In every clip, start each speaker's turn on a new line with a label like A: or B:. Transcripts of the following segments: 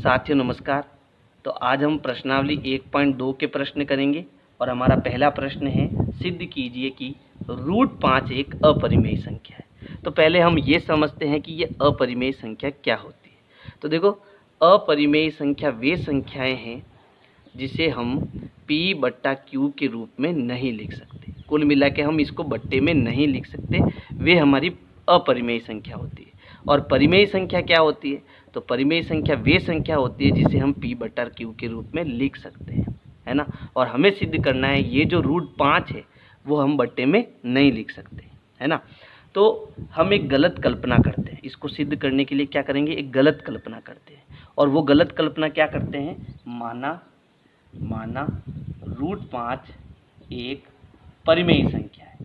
A: साथियों नमस्कार। तो आज हम प्रश्नावली 1.2 के प्रश्न करेंगे और हमारा पहला प्रश्न है, सिद्ध कीजिए कि √5 एक अपरिमेय संख्या है। तो पहले हम ये समझते हैं कि ये अपरिमेय संख्या क्या होती है। तो देखो, अपरिमेय संख्या वे संख्याएं हैं जिसे हम P/Q के रूप में नहीं लिख सकते। कुल मिला के हम इसको बट्टे में नहीं लिख सकते, वे हमारी अपरिमेय संख्या होती है। और परिमेय संख्या क्या होती है? तो परिमेय संख्या वे संख्या होती है जिसे हम P/Q के रूप में लिख सकते हैं, है ना। और हमें सिद्ध करना है ये जो √5 है वो हम बट्टे में नहीं लिख सकते, है ना। तो हम एक गलत कल्पना करते हैं। इसको सिद्ध करने के लिए क्या करेंगे? एक गलत कल्पना करते हैं। और वो गलत कल्पना क्या करते हैं? माना √5 एक परिमेय संख्या है,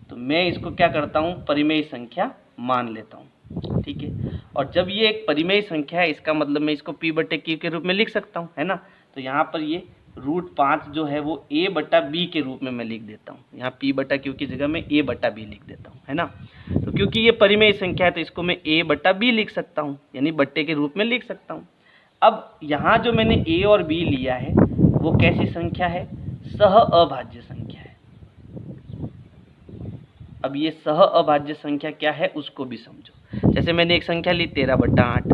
A: तो मैं इसको क्या करता हूँ? परिमेय संख्या मान लेता हूँ, ठीक है। और जब ये एक परिमेय संख्या है, इसका मतलब मैं इसको P/Q के रूप में लिख सकता हूँ, है ना। तो यहाँ पर ये √5 जो है वो A/B के रूप में मैं लिख देता हूँ। यहाँ P/Q की जगह मैं A/B लिख देता हूँ, है ना। तो क्योंकि ये परिमेय संख्या है तो इसको मैं A/B लिख सकता हूँ, यानी बट्टे के रूप में लिख सकता हूँ। अब यहाँ जो मैंने A और B लिया है वो कैसी संख्या है? सह अभाज्य संख्या है। अब ये सह अभाज्य संख्या क्या है उसको भी समझो। जैसे मैंने एक संख्या ली 13/8,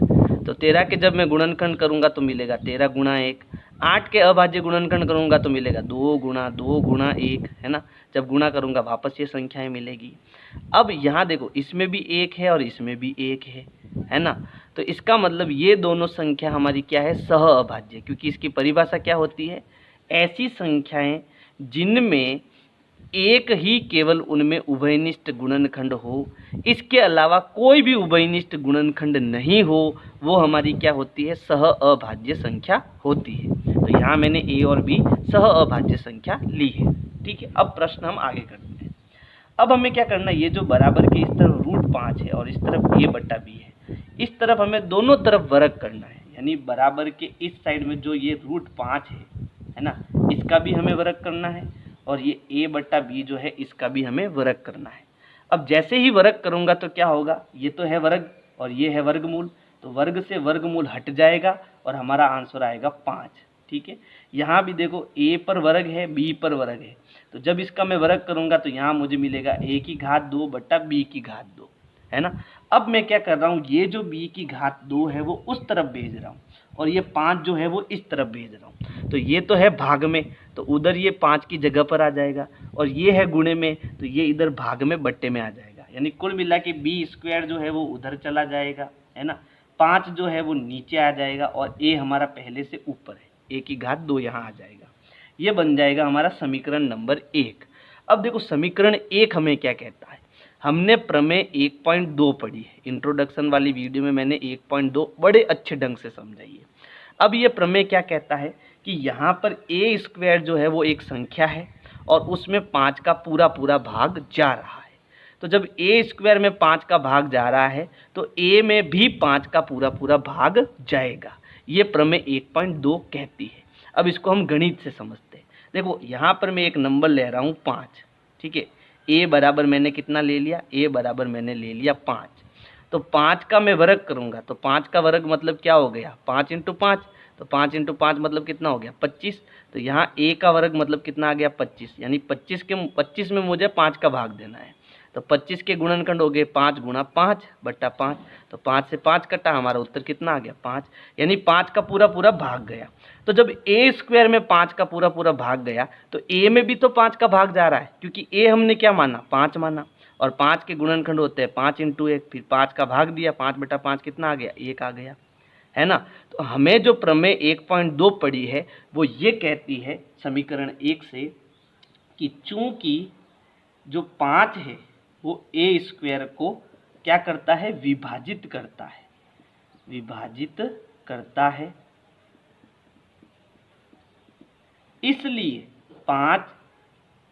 A: तो 13 के जब मैं गुणनखंड करूंगा तो मिलेगा 13 गुणा 1। 8 के अभाज्य गुणनखंड करूंगा तो मिलेगा 2 गुणा 2 गुणा 1, है ना। जब गुणा करूंगा वापस ये संख्याएं मिलेगी। अब यहाँ देखो, इसमें भी 1 है और इसमें भी 1 है ना। तो इसका मतलब ये दोनों संख्या हमारी क्या है? सह अभाज्य। क्योंकि इसकी परिभाषा क्या होती है? ऐसी संख्याएं जिनमें एक ही केवल उनमें उभयनिष्ठ गुणनखंड हो, इसके अलावा कोई भी उभयनिष्ठ गुणनखंड नहीं हो, वो हमारी क्या होती है? सह अभाज्य संख्या होती है। तो यहाँ मैंने A और B सह अभाज्य संख्या ली है, ठीक है। अब प्रश्न हम आगे करते हैं। अब हमें क्या करना है? ये जो बराबर के इस तरफ √5 है और इस तरफ A/B है, इस तरफ हमें दोनों तरफ वर्ग करना है। यानी बराबर के इस साइड में जो ये √5 है ना, इसका भी हमें वर्ग करना है और ये A/B जो है इसका भी हमें वर्ग करना है। अब जैसे ही वर्ग करूंगा तो क्या होगा? ये तो है वर्ग और ये है वर्गमूल, तो वर्ग से वर्गमूल हट जाएगा और हमारा आंसर आएगा 5, ठीक है। यहाँ भी देखो, A पर वर्ग है, B पर वर्ग है, तो जब इसका मैं वर्ग करूंगा तो यहाँ मुझे मिलेगा A⁴ B⁴, है ना। अब मैं क्या कर रहा हूँ? ये जो B⁴ है वो उस तरफ भेज रहा हूँ और ये 5 जो है वो इस तरफ भेज रहा हूँ। तो ये तो है भाग में, तो उधर ये 5 की जगह पर आ जाएगा, और ये है गुणे में, तो ये इधर भाग में बट्टे में आ जाएगा। यानी कुल मिला के B² जो है वो उधर चला जाएगा, है ना। 5 जो है वो नीचे आ जाएगा और A हमारा पहले से ऊपर है, A⁴ यहाँ आ जाएगा। ये बन जाएगा हमारा समीकरण नंबर 1। अब देखो, समीकरण 1 हमें क्या कहता है? हमने प्रमेय 1.2 पढ़ी है। इंट्रोडक्शन वाली वीडियो में मैंने 1.2 बड़े अच्छे ढंग से समझाई है। अब ये प्रमेय क्या कहता है कि यहाँ पर A² जो है वो एक संख्या है और उसमें 5 का पूरा पूरा भाग जा रहा है। तो जब A² में 5 का भाग जा रहा है तो A में भी 5 का पूरा पूरा भाग जाएगा। ये प्रमेय 1.2 कहती है। अब इसको हम गणित से समझते हैं। देखो, यहाँ पर मैं एक नंबर ले रहा हूँ 5, ठीक है। A बराबर मैंने कितना ले लिया? A बराबर मैंने ले लिया 5। तो 5 का मैं वर्ग करूंगा तो 5 का वर्ग मतलब क्या हो गया? 5 × 5, तो 5 × 5 मतलब कितना हो गया? 25। तो यहाँ A का वर्ग मतलब कितना आ गया? 25। यानी 25 में मुझे 5 का भाग देना है। तो 25 के गुणनखंड हो गए 5 × 5/5। तो 5 से 5 कटा, हमारा उत्तर कितना आ गया? 5। यानी 5 का पूरा पूरा भाग गया। तो जब A² में 5 का पूरा पूरा भाग गया तो A में भी तो 5 का भाग जा रहा है, क्योंकि A हमने क्या माना? 5 माना, और 5 के गुणनखंड होते हैं 5 × 1, फिर 5 का भाग दिया, 5/5 कितना आ गया? 1 आ गया, है ना। तो हमें जो प्रमेय 1.2 पढ़ी है वो ये कहती है समीकरण 1 से कि चूंकि जो 5 है वो A² को क्या करता है? विभाजित करता है, विभाजित करता है, इसलिए 5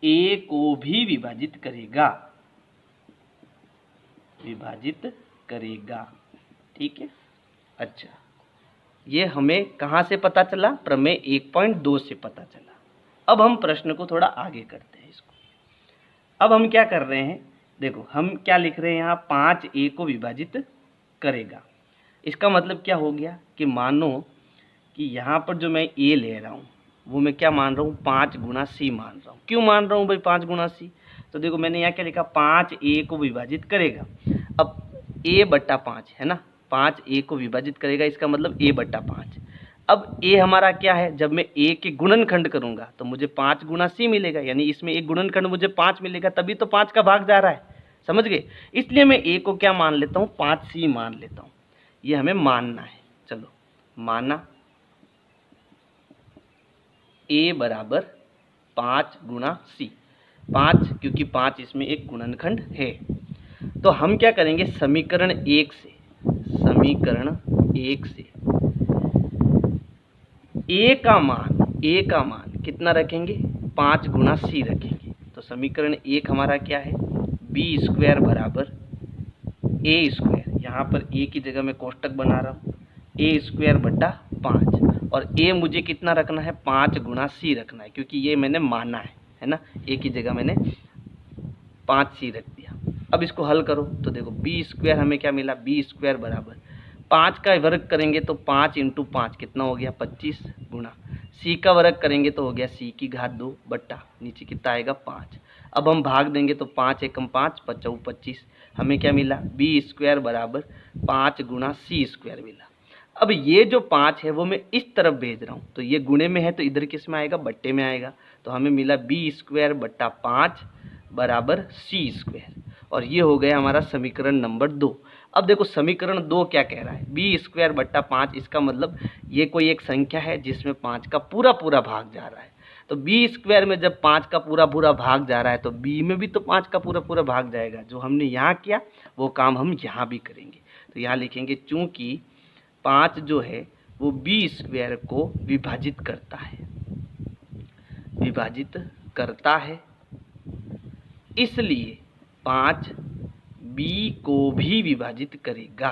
A: A को भी विभाजित करेगा, विभाजित करेगा, ठीक है। अच्छा, ये हमें कहाँ से पता चला? प्रमेय 1.2 से पता चला। अब हम प्रश्न को थोड़ा आगे करते हैं इसको। अब हम क्या कर रहे हैं? देखो, हम क्या लिख रहे हैं यहाँ? 5 A को विभाजित करेगा। इसका मतलब क्या हो गया कि मानो कि यहाँ पर जो मैं ए ले रहा हूँ वो मैं क्या मान रहा हूँ, 5 गुना सी मान रहा हूँ। क्यों मान रहा हूँ भाई 5 गुना सी? तो देखो मैंने यहाँ क्या लिखा, 5 ए को विभाजित करेगा। अब ए बट्टा 5 है ना, 5 ए को विभाजित करेगा, इसका मतलब ए बट्टा 5। अब ए हमारा क्या है, जब मैं ए के गुणनखंड करूँगा तो मुझे 5 गुना सी मिलेगा, यानी इसमें एक गुणनखंड मुझे 5 मिलेगा, तभी तो 5 का भाग जा रहा है, समझ गए। इसलिए मैं ए को क्या मान लेता हूँ, 5 सी मान लेता हूँ। ये हमें मानना है। चलो माना ए बराबर 5 गुना सी, 5 क्योंकि 5 इसमें एक गुणनखंड है। तो हम क्या करेंगे, समीकरण 1 से ए का मान कितना रखेंगे, 5 गुना सी रखेंगे। तो समीकरण 1 हमारा क्या है, बी स्क्वायर बराबर ए स्क्वायर, यहाँ पर ए की जगह मैं कोष्टक बना रहा हूँ, ए स्क्वायर बट्टा 5, और ए मुझे कितना रखना है, 5 गुना सी रखना है, क्योंकि ये मैंने माना है ना, ए की जगह मैंने 5 सी रख दिया। अब इसको हल करो तो देखो बी स्क्वायर हमें क्या मिला, बी स्क्वायर बराबर 5 का वर्ग करेंगे तो 5 इंटू 5 कितना हो गया, 25 गुना सी का वर्ग करेंगे तो हो गया सी की घात 2 बट्टा नीचे कितना आएगा 5। अब हम भाग देंगे तो 5 एकम 5 पचौ 25, हमें क्या मिला, बी स्क्वायर बराबर 5 गुना सी स्क्वायर मिला। अब ये जो 5 है वो मैं इस तरफ भेज रहा हूँ, तो ये गुणे में है तो इधर किस में आएगा, बट्टे में आएगा। तो हमें मिला बी स्क्वायर बट्टा 5 बराबर सी स्क्वायर, और ये हो गया हमारा समीकरण नंबर 2। अब देखो समीकरण 2 क्या कह रहा है, बी स्क्वायर बट्टा 5, इसका मतलब ये कोई एक संख्या है जिसमें 5 का पूरा पूरा भाग जा रहा है। तो बी स्क्वायर में जब 5 का पूरा पूरा भाग जा रहा है तो बी में भी तो 5 का पूरा पूरा भाग जाएगा। जो हमने यहाँ किया वो काम हम यहाँ भी करेंगे। तो यहाँ लिखेंगे चूँकि 5 जो है वो बी स्क्वायर को विभाजित करता है, इसलिए 5 बी को भी विभाजित करेगा।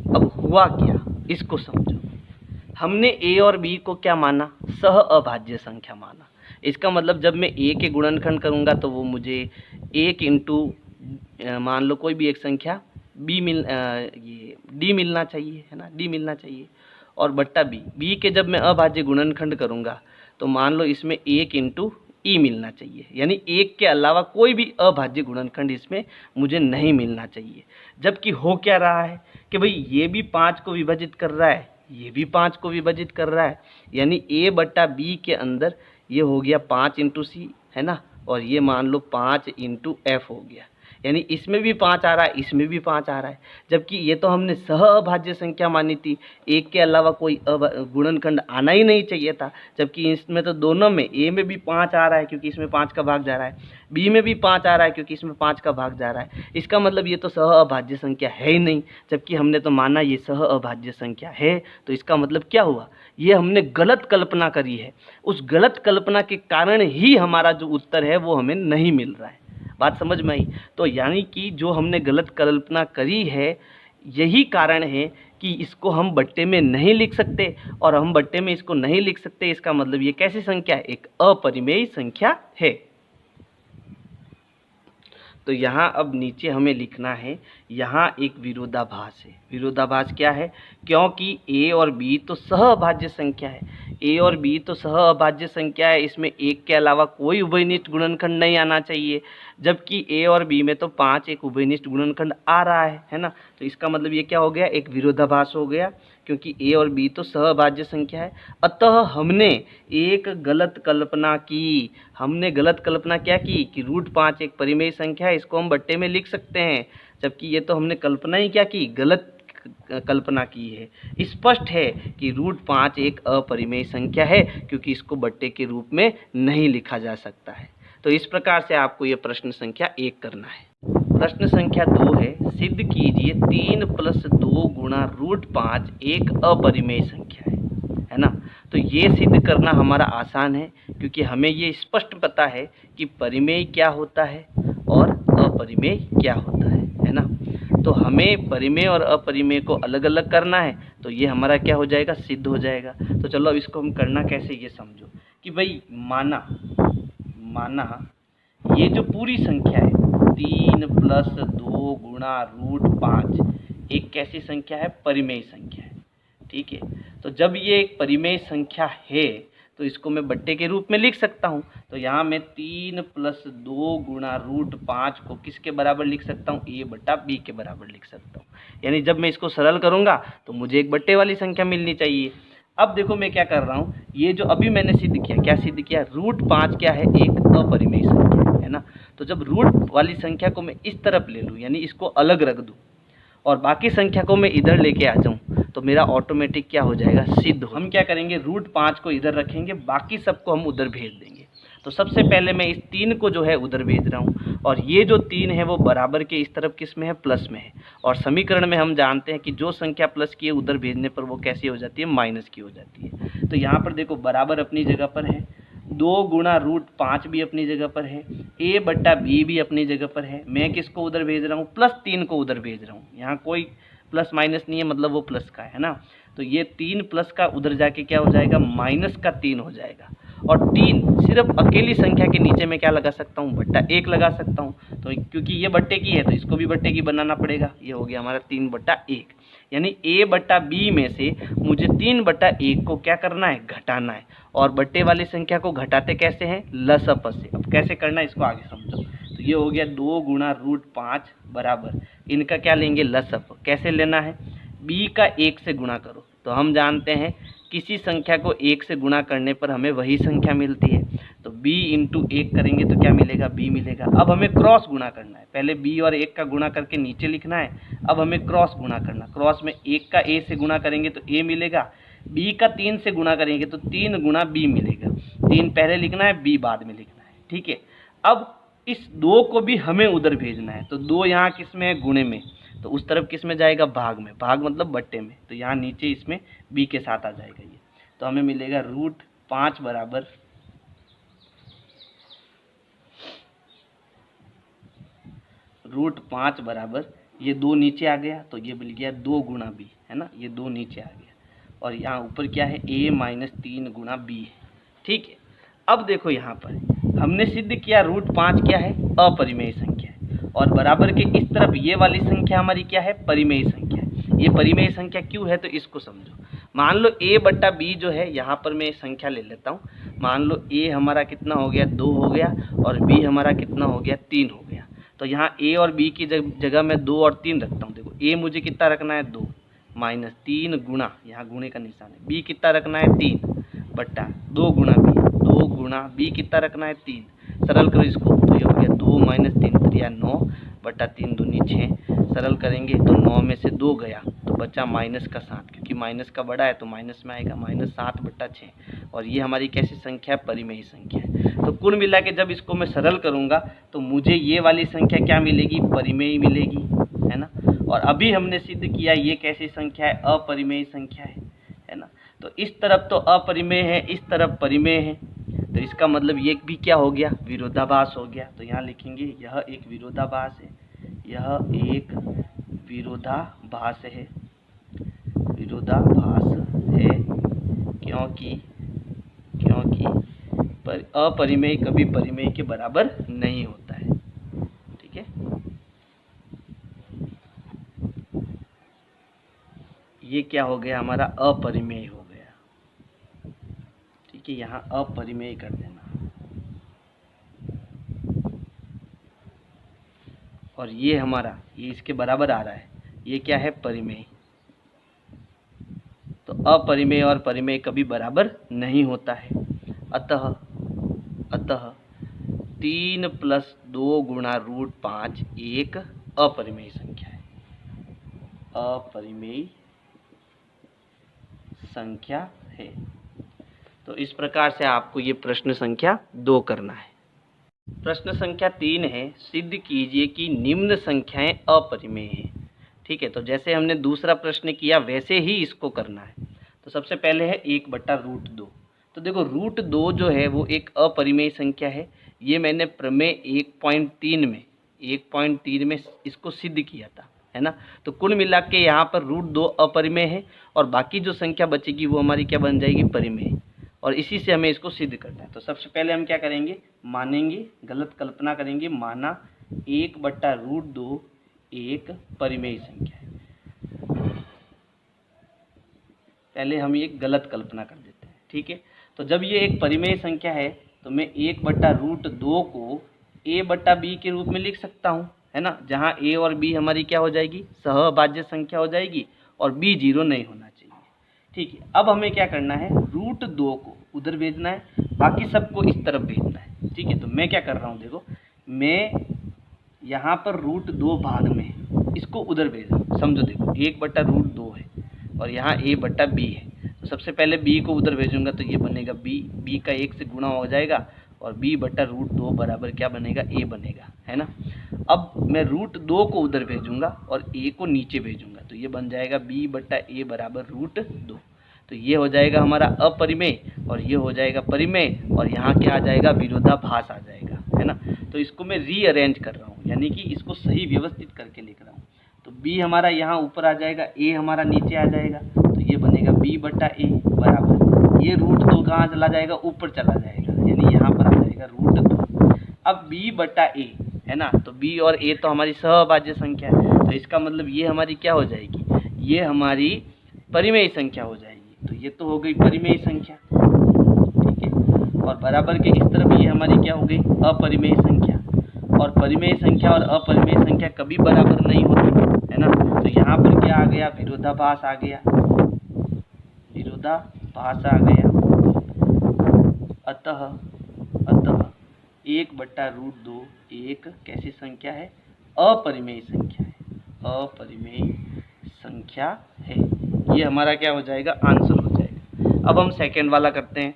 A: अब हुआ क्या, इसको समझो। हमने ए और बी को क्या माना, सह अभाज्य संख्या माना। इसका मतलब जब मैं ए के गुणनखंड करूंगा तो वो मुझे 1 इंटू मान लो कोई भी एक संख्या ये डी मिलना चाहिए, है ना, डी मिलना चाहिए, और बट्टा बी के जब मैं अभाज्य गुणनखंड करूंगा तो मान लो इसमें 1 इंटू ई मिलना चाहिए, यानी 1 के अलावा कोई भी अभाज्य गुणनखंड इसमें मुझे नहीं मिलना चाहिए। जबकि हो क्या रहा है कि भाई ये भी 5 को विभाजित कर रहा है, ये भी 5 को विभाजित कर रहा है, यानी ए बट्टा बी के अंदर ये हो गया 5 इंटू सी, है ना, और ये मान लो 5 इंटू एफ हो गया, यानी इसमें भी 5 आ रहा है, इसमें भी 5 आ रहा है। जबकि ये तो हमने सह अभाज्य संख्या मानी थी, एक के अलावा कोई गुणनखंड आना ही नहीं चाहिए था। जबकि इसमें तो दोनों में, ए में भी 5 आ रहा है क्योंकि इसमें 5 का भाग जा रहा है, बी में भी 5 आ रहा है क्योंकि इसमें 5 का भाग जा रहा है। इसका मतलब ये तो सह अभाज्य संख्या है ही नहीं, जबकि हमने तो माना ये सह अभाज्य संख्या है। तो इसका मतलब क्या हुआ, ये हमने गलत कल्पना करी है। उस गलत कल्पना के कारण ही हमारा जो उत्तर है वो हमें नहीं मिल रहा है। बात समझ में आई? तो यानी कि जो हमने गलत कल्पना करी है यही कारण है कि इसको हम बट्टे में नहीं लिख सकते, और हम बट्टे में इसको नहीं लिख सकते इसका मतलब ये कैसी संख्या है, एक अपरिमेय संख्या है। तो यहाँ अब नीचे हमें लिखना है, यहाँ एक विरोधाभास है। विरोधाभास क्या है, क्योंकि ए और बी तो सहअभाज्य संख्या है, ए और बी तो सहअभाज्य संख्या है, इसमें एक के अलावा कोई उभयनिष्ठ गुणनखंड नहीं आना चाहिए। जबकि ए और बी में तो 5 एक उभयनिष्ठ गुणनखंड आ रहा है ना। तो इसका मतलब ये क्या हो गया, एक विरोधाभास हो गया, क्योंकि ए और बी तो सहअभाज्य संख्या है। अतः हमने एक गलत कल्पना की। हमने गलत कल्पना क्या की कि √5 एक परिमेय संख्या है, इसको हम बट्टे में लिख सकते हैं। जबकि ये तो हमने कल्पना ही क्या की, गलत कल्पना की है। स्पष्ट है कि √5 एक अपरिमेय संख्या है, क्योंकि इसको बट्टे के रूप में नहीं लिखा जा सकता है। तो इस प्रकार से आपको ये प्रश्न संख्या 1 करना है। प्रश्न संख्या 2 है, सिद्ध कीजिए 3 + 2 गुणा √5 एक अपरिमेय संख्या है ना। तो ये सिद्ध करना हमारा आसान है, क्योंकि हमें ये स्पष्ट पता है कि परिमेय क्या होता है और अपरिमेय क्या होता है ना। तो हमें परिमेय और अपरिमेय को अलग अलग करना है, तो ये हमारा क्या हो जाएगा, सिद्ध हो जाएगा। तो चलो अब इसको हम करना कैसे ये समझो कि भाई माना ये जो पूरी संख्या है 3 + 2 गुणा √5 एक कैसी संख्या है, परिमेय संख्या है। ठीक है, तो जब ये एक परिमेय संख्या है तो इसको मैं बट्टे के रूप में लिख सकता हूँ। तो यहाँ मैं 3 + 2 गुणा √5 को किसके बराबर लिख सकता हूँ, a बटा b के बराबर लिख सकता हूँ। यानी जब मैं इसको सरल करूँगा तो मुझे एक बट्टे वाली संख्या मिलनी चाहिए। अब देखो मैं क्या कर रहा हूँ, ये जो अभी मैंने सिद्ध किया, क्या सिद्ध किया, √5 क्या है, एक अपरिमेय संख्या है ना। तो जब रूट वाली संख्या को मैं इस तरफ ले लूँ, यानी इसको अलग रख दूँ और बाकी संख्या को मैं इधर लेके आ जाऊँ, तो मेरा ऑटोमेटिक क्या हो जाएगा, सिद्ध। हम क्या करेंगे, √5 को इधर रखेंगे, बाकी सबको हम उधर भेज देंगे। तो सबसे पहले मैं इस 3 को जो है उधर भेज रहा हूँ, और ये जो 3 है वो बराबर के इस तरफ किस में है, प्लस में है। और समीकरण में हम जानते हैं कि जो संख्या प्लस की है उधर भेजने पर वो कैसी हो जाती है, माइनस की हो जाती है। तो यहाँ पर देखो बराबर अपनी जगह पर है, 2 गुणा √5 भी अपनी जगह पर है, a बटा b भी अपनी जगह पर है। मैं किसको उधर भेज रहा हूँ, +3 को उधर भेज रहा हूँ। यहाँ कोई प्लस माइनस नहीं है, मतलब वो प्लस का है ना। तो ये 3 प्लस का उधर जाके क्या हो जाएगा, -3 हो जाएगा। और 3 सिर्फ अकेली संख्या के नीचे में क्या लगा सकता हूँ, बट्टा 1 लगा सकता हूँ। तो क्योंकि ये बट्टे की है तो इसको भी बट्टे की बनाना पड़ेगा। ये हो गया हमारा 3/1, यानी a बटा b में से मुझे 3/1 को क्या करना है, घटाना है। और बट्टे वाली संख्या को घटाते कैसे हैं, लसअप से। अब कैसे करना है इसको आगे समझो। तो ये हो गया 2 गुणा √5 बराबर, इनका क्या लेंगे, लसअप। कैसे लेना है, b का 1 से गुणा करो। तो हम जानते हैं किसी संख्या को 1 से गुणा करने पर हमें वही संख्या मिलती है। तो b × 1 करेंगे तो क्या मिलेगा, b मिलेगा। अब हमें क्रॉस गुणा करना है, पहले b और 1 का गुणा करके नीचे लिखना है। अब हमें क्रॉस गुणा करना, क्रॉस में 1 का a से गुणा करेंगे तो a मिलेगा, b का 3 से गुणा करेंगे तो 3 गुणा b मिलेगा। 3 पहले लिखना है, b बाद में लिखना है। ठीक है, अब इस 2 को भी हमें उधर भेजना है। तो 2 यहाँ किस में है, गुणे में, तो उस तरफ किस में जाएगा, भाग में, भाग मतलब बट्टे में। तो यहाँ नीचे इसमें b के साथ आ जाएगा ये। तो हमें मिलेगा √5 बराबर √5 बराबर, ये 2 नीचे आ गया तो ये मिल गया 2 गुणा b, है ना। ये 2 नीचे आ गया और यहाँ ऊपर क्या है, a - 3 गुणा b है। ठीक है, अब देखो यहाँ पर हमने सिद्ध किया √5 क्या है, अपरिमेय संख्या है, और बराबर के इस तरफ ये वाली संख्या हमारी क्या है, परिमेय संख्या है। ये परिमेय संख्या क्यों है, तो इसको समझो। मान लो a बटा b जो है, यहाँ पर मैं संख्या ले लेता हूँ। मान लो a हमारा कितना हो गया, 2 हो गया, और b हमारा कितना हो गया, 3 हो गया। तो यहाँ a और b की जगह मैं 2 और 3 रखता हूँ। देखो a मुझे कितना रखना है, 2 -3 गुणा, यहाँ गुणे का निशान है, b कितना रखना है, 3 बट्टा 2 गुणा b, 2 गुणा b कितना रखना है, 3। सरल करो इसको, तो ये हो गया 2 - 3 × 9 बटा 3 दूनी 6। सरल करेंगे तो 9 में से 2 गया तो बचा -7, क्योंकि माइनस का बड़ा है तो माइनस में आएगा, -7/6। और ये हमारी कैसी संख्या है, परिमेय संख्या है। तो कुल मिला के जब इसको मैं सरल करूँगा तो मुझे ये वाली संख्या क्या मिलेगी, परिमेय मिलेगी, है ना। और अभी हमने सिद्ध किया ये कैसी संख्या है, अपरिमेय संख्या है ना। तो इस तरफ तो अपरिमेय है, इस तरफ परिमेय है, तो इसका मतलब ये भी क्या हो गया, विरोधाभास हो गया। तो यहाँ लिखेंगे यह एक विरोधाभास है, यह एक विरोधाभास है, विरोधाभास है, क्योंकि अपरिमेय कभी परिमेय के बराबर नहीं होता है। ठीक है, ये क्या हो गया, हमारा अपरिमेय हो गया। ठीक है, यहाँ अपरिमेय कर देना। और ये हमारा, ये इसके बराबर आ रहा है, ये क्या है, परिमेय। तो अपरिमेय और परिमेय कभी बराबर नहीं होता है। अतः 3 + 2 गुणा √5 एक अपरिमेय संख्या है, अपरिमेय संख्या है। तो इस प्रकार से आपको ये प्रश्न संख्या 2 करना है। प्रश्न संख्या 3 है, सिद्ध कीजिए कि निम्न संख्याएं अपरिमेय हैं। ठीक है, तो जैसे हमने दूसरा प्रश्न किया वैसे ही इसको करना है। तो सबसे पहले है 1/√2। तो देखो √2 जो है वो एक अपरिमेय संख्या है। ये मैंने प्रमेय 1.3 में इसको सिद्ध किया था, है ना। तो कुल मिला के यहाँ पर √2 अपरिमेय है और बाकी जो संख्या बचेगी वो हमारी क्या बन जाएगी, परिमेय। और इसी से हमें इसको सिद्ध करना है। तो सबसे पहले हम क्या करेंगे, मानेंगे, गलत कल्पना करेंगे। माना 1/√2 एक परिमेय संख्या है। पहले हम एक गलत कल्पना कर देते हैं, ठीक है। तो जब ये एक परिमेय संख्या है तो मैं 1/√2 को a/b के रूप में लिख सकता हूँ, है ना, जहाँ a और b हमारी क्या हो जाएगी, सहअभाज्य संख्या हो जाएगी और b 0 नहीं होना चाहिए, ठीक है। अब हमें क्या करना है, √2 को उधर भेजना है, बाकी सबको इस तरफ भेजना है, ठीक है। तो मैं क्या कर रहा हूँ, देखो मैं यहाँ पर √2 भाग में इसको उधर भेज रहा हूँ, समझो, देखो 1/√2 है और यहाँ a/b है, तो सबसे पहले b को उधर भेजूंगा तो ये बनेगा b का 1 से गुणा हो जाएगा और b/√2 बराबर क्या बनेगा, a बनेगा, है ना। अब मैं √2 को उधर भेजूंगा और a को नीचे भेजूंगा तो ये बन जाएगा b/a बराबर √2। तो ये हो जाएगा हमारा अपरिमेय और ये हो जाएगा परिमेय और यहाँ क्या आ जाएगा, विरोधाभास आ जाएगा, है ना। तो इसको मैं रीअरेंज कर रहा हूँ, यानी कि इसको सही व्यवस्थित करके लिख रहा हूँ। तो b हमारा यहाँ ऊपर आ जाएगा, a हमारा नीचे आ जाएगा, तो ये बनेगा b/a बराबर, ये √2 कहाँ चला जाएगा, ऊपर चला जाएगा, यानी यहाँ पर आ जाएगा √2। अब b/a, है ना, तो b और a तो हमारी सहअभाज्य संख्या है, तो इसका मतलब ये हमारी क्या हो जाएगी, ये हमारी परिमेय संख्या हो जाएगी। तो ये तो हो गई परिमेय संख्या, ठीक है। और बराबर के इस तरफ ये हमारी क्या हो गई, अपरिमेय संख्या। और परिमेय संख्या और अपरिमेय संख्या कभी बराबर नहीं होती, है ना। तो यहाँ पर क्या आ गया, विरोधाभास आ गया, विरोधाभास आ गया। अतः 1/√2 एक कैसी संख्या है, अपरिमेय संख्या है, अपरिमेय संख्या है। ये हमारा क्या हो जाएगा, आंसर हो जाएगा। अब हम सेकंड वाला करते हैं।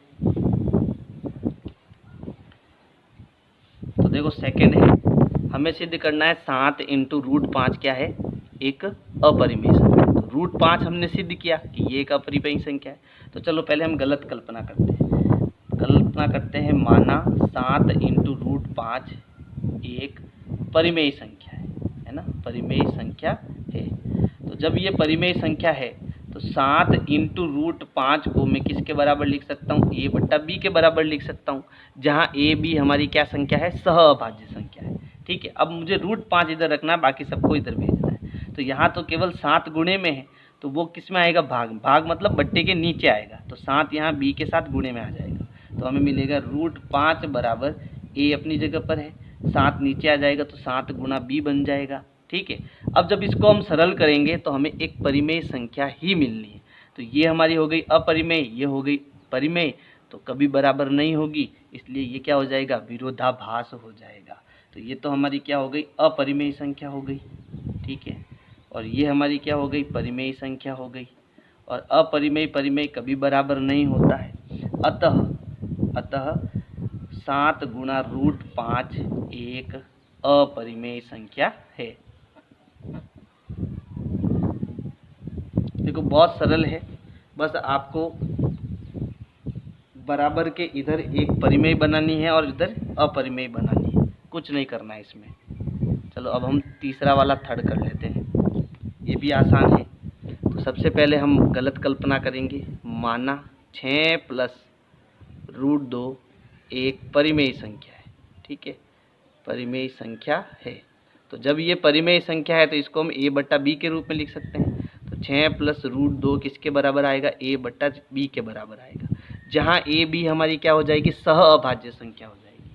A: तो देखो सेकंड है, हमें सिद्ध करना है 7 × √5 क्या है, एक अपरिमेय संख्या। तो √5 हमने सिद्ध किया कि ये एक अपरिमेय संख्या है। तो चलो पहले हम गलत कल्पना करते हैं, माना 7 × √5 एक परिमेय संख्या है ना, परिमेय संख्या है। तो जब ये परिमेय संख्या है तो 7 × √5 को मैं किसके बराबर लिख सकता हूँ, a/b के बराबर लिख सकता हूँ, जहाँ a b हमारी क्या संख्या है, सहअभाज्य संख्या है, ठीक है। अब मुझे √5 इधर रखना है, बाकी सबको इधर भेजना है। तो यहाँ तो केवल 7 गुणे में है, तो वो किस में आएगा, भाग मतलब बट्टे के नीचे आएगा, तो 7 यहाँ b के साथ गुणे में आ जाएगा। तो हमें मिलेगा √5 बराबर a अपनी जगह पर है, 7 नीचे आ जाएगा तो 7 गुणा b बन जाएगा, ठीक है। अब जब इसको हम सरल करेंगे तो हमें एक परिमेय संख्या ही मिलनी है। तो ये हमारी हो गई अपरिमेय, ये हो गई परिमेय, तो कभी बराबर नहीं होगी, इसलिए ये क्या हो जाएगा, विरोधाभास हो जाएगा। तो ये तो हमारी क्या हो गई, अपरिमेय संख्या हो गई, ठीक है। और ये हमारी क्या हो गई, परिमेय संख्या हो गई। और अपरिमेय परिमेय कभी बराबर नहीं होता है। अतः 7 गुणा √5 एक अपरिमेय संख्या है। देखो बहुत सरल है, बस आपको बराबर के इधर एक परिमेय बनानी है और इधर अपरिमेय बनानी है, कुछ नहीं करना है इसमें। चलो अब हम तीसरा वाला थर्ड कर लेते हैं, ये भी आसान है। तो सबसे पहले हम गलत कल्पना करेंगे, माना 6 + √2 एक परिमेय संख्या है, ठीक है, परिमेय संख्या है। तो जब ये परिमेय संख्या है तो इसको हम a/b के रूप में लिख सकते हैं। तो 6 + √2 किसके बराबर आएगा, a/b के बराबर आएगा, जहाँ a b हमारी क्या हो जाएगी, सहअभाज्य संख्या हो जाएगी।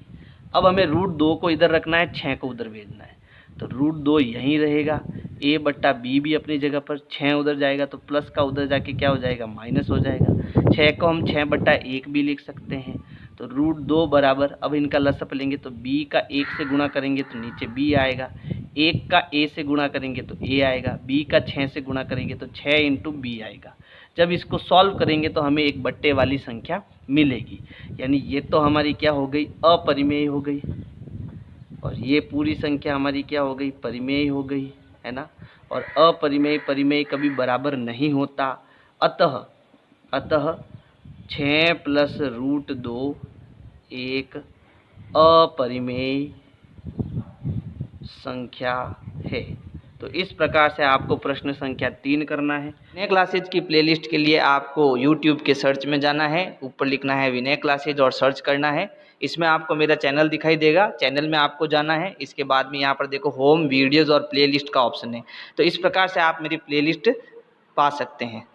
A: अब हमें √2 को इधर रखना है, 6 को उधर भेजना है, तो √2 यहीं रहेगा, a/b भी अपनी जगह पर, 6 उधर जाएगा तो प्लस का उधर जाके क्या हो जाएगा, माइनस हो जाएगा। 6 को हम 6/1 भी लिख सकते हैं। तो √2 बराबर, अब इनका लसअप लेंगे तो b का 1 से गुणा करेंगे तो नीचे b आएगा, 1 का a से गुणा करेंगे तो a आएगा, b का 6 से गुणा करेंगे तो 6 × b आएगा। जब इसको सॉल्व करेंगे तो हमें एक बट्टे वाली संख्या मिलेगी, यानी ये तो हमारी क्या हो गई, अपरिमेय हो गई, और ये पूरी संख्या हमारी क्या हो गई, परिमेय हो गई, है ना। और अपरिमेय परिमेय कभी बराबर नहीं होता। अतः 6 + √2 एक अपरिमेय संख्या है। तो इस प्रकार से आपको प्रश्न संख्या 3 करना है। विनय क्लासेज की प्लेलिस्ट के लिए आपको YouTube के सर्च में जाना है, ऊपर लिखना है विनय क्लासेज और सर्च करना है। इसमें आपको मेरा चैनल दिखाई देगा, चैनल में आपको जाना है। इसके बाद में यहाँ पर देखो होम वीडियोज़ और प्लेलिस्ट का ऑप्शन है, तो इस प्रकार से आप मेरी प्लेलिस्ट पा सकते हैं।